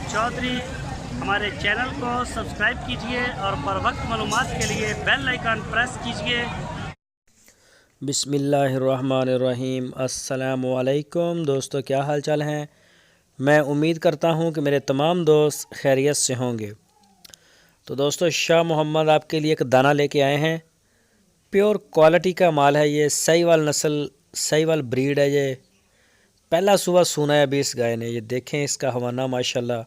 चौधरी। हमारे चैनल को सब्सक्राइब कीजिए और बर वक्त मालूमात के लिए बेल आइकन प्रेस कीजिए। बिस्मिल्लाहिर्रहमानिर्रहीम। अस्सलामु अलैकुम दोस्तों, क्या हाल चाल हैं। मैं उम्मीद करता हूं कि मेरे तमाम दोस्त खैरियत से होंगे। तो दोस्तों, शाह मोहम्मद आपके लिए एक दाना लेके आए हैं। प्योर क्वालिटी का माल है ये, साहिवाल नस्ल, साहिवाल ब्रीड है ये। पहला सुबह सुना है अभी इस गाय ने। ये देखें इसका हवाना, माशाल्लाह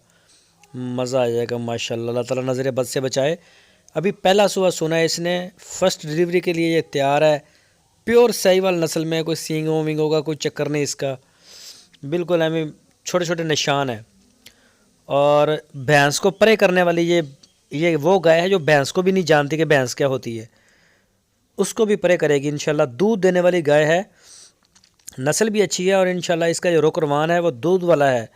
मज़ा आ जाएगा माशाल्लाह। अल्लाह ताला नज़र बद से बचाए। अभी पहला सुबह सुना है इसने। फ़र्स्ट डिलीवरी के लिए ये तैयार है। प्योर साहिवाल नस्ल में, कोई सींगों विंगों का कोई चक्कर नहीं इसका, बिल्कुल हमें छोटे छोटे निशान है। और भैंस को परे करने वाली ये वो गाय है जो भैंस को भी नहीं जानती कि भैंस क्या होती है, उसको भी परे करेगी इंशाल्लाह। दूध देने वाली गाय है, नस्ल भी अच्छी है और इंशाल्लाह इसका जो रुख रवान है वो दूध वाला है।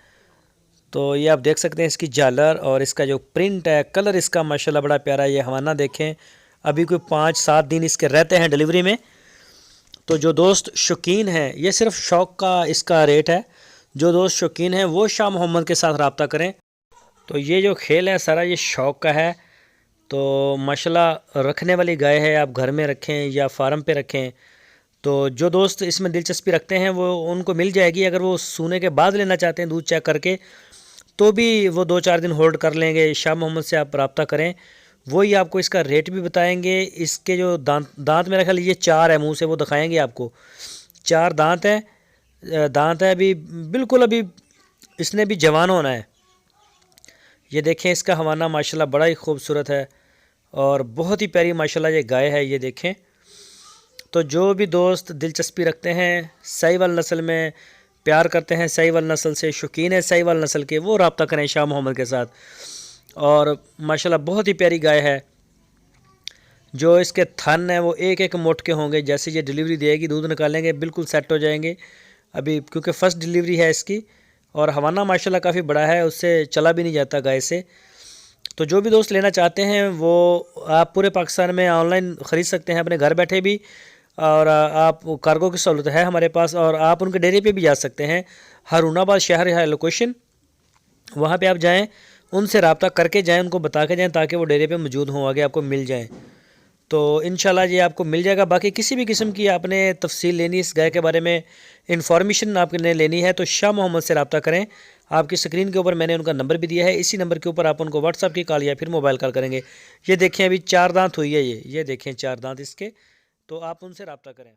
तो ये आप देख सकते हैं इसकी झालर और इसका जो प्रिंट है, कलर इसका माशाल्लाह बड़ा प्यारा है। ये हवाना देखें, अभी कोई 5-7 दिन इसके रहते हैं डिलीवरी में। तो जो दोस्त शौकीन हैं, ये सिर्फ शौक़ का इसका रेट है। जो दोस्त शौकीन हैं वो शाह मोहम्मद के साथ रब्ता करें। तो ये जो खेल है सारा ये शौक़ का है। तो माशाल्लाह रखने वाली गाय है, आप घर में रखें या फार्म पे रखें। तो जो दोस्त इसमें दिलचस्पी रखते हैं वो उनको मिल जाएगी। अगर वो सूने के बाद लेना चाहते हैं दूध चेक करके, तो भी वो 2-4 दिन होल्ड कर लेंगे। शाह मोहम्मद से आप रब्ता करें, वही आपको इसका रेट भी बताएंगे। इसके जो दांत मेरा ख्याल ये 4 है, मुंह से वो दिखाएंगे आपको। 4 दांत है अभी, बिल्कुल अभी इसने भी जवान होना है। ये देखें इसका हवाना माशाल्लाह बड़ा ही खूबसूरत है और बहुत ही प्यारी माशाल्लाह ये गाय है। ये देखें। तो जो भी दोस्त दिलचस्पी रखते हैं साहिवाल नस्ल में, प्यार करते हैं साहिवाल नस्ल से, शौकीन है साहिवाल नस्ल के, वो रब्ता करें शाह मोहम्मद के साथ। और माशाल्लाह बहुत ही प्यारी गाय है। जो इसके थन है वो एक एक मोट के होंगे। जैसे ये डिलीवरी देगी, दूध निकालेंगे, बिल्कुल सेट हो जाएंगे। अभी क्योंकि फ़र्स्ट डिलीवरी है इसकी, और हवाना माशाल्लाह काफ़ी बड़ा है, उससे चला भी नहीं जाता गाय से। तो जो भी दोस्त लेना चाहते हैं वो आप पूरे पाकिस्तान में ऑनलाइन ख़रीद सकते हैं अपने घर बैठे भी। और आप कार्गो की सहूलत है हमारे पास, और आप उनके डेरे पे भी जा सकते हैं। हारूनाबाद शहर है लोकेशन, वहाँ पे आप जाएं, उनसे रब्ता करके जाएं, उनको बता के जाएं ताकि वो डेरे पे मौजूद हों, आगे आपको मिल जाएं। तो इंशाल्लाह ये आपको मिल जाएगा। बाकी किसी भी किस्म की आपने तफसील लेनी, इस गाय के बारे में इंफॉर्मेशन आपने लेनी है, तो शाह मोहम्मद से रब्ता करें। आपकी स्क्रीन के ऊपर मैंने उनका नंबर भी दिया है, इसी नंबर के ऊपर आप उनको व्हाट्सअप की कॉल या फिर मोबाइल कॉल करेंगे। ये देखें अभी 4 दांत हुई है, ये देखें 4 दांत इसके। तो आप उनसे रब्ता करें।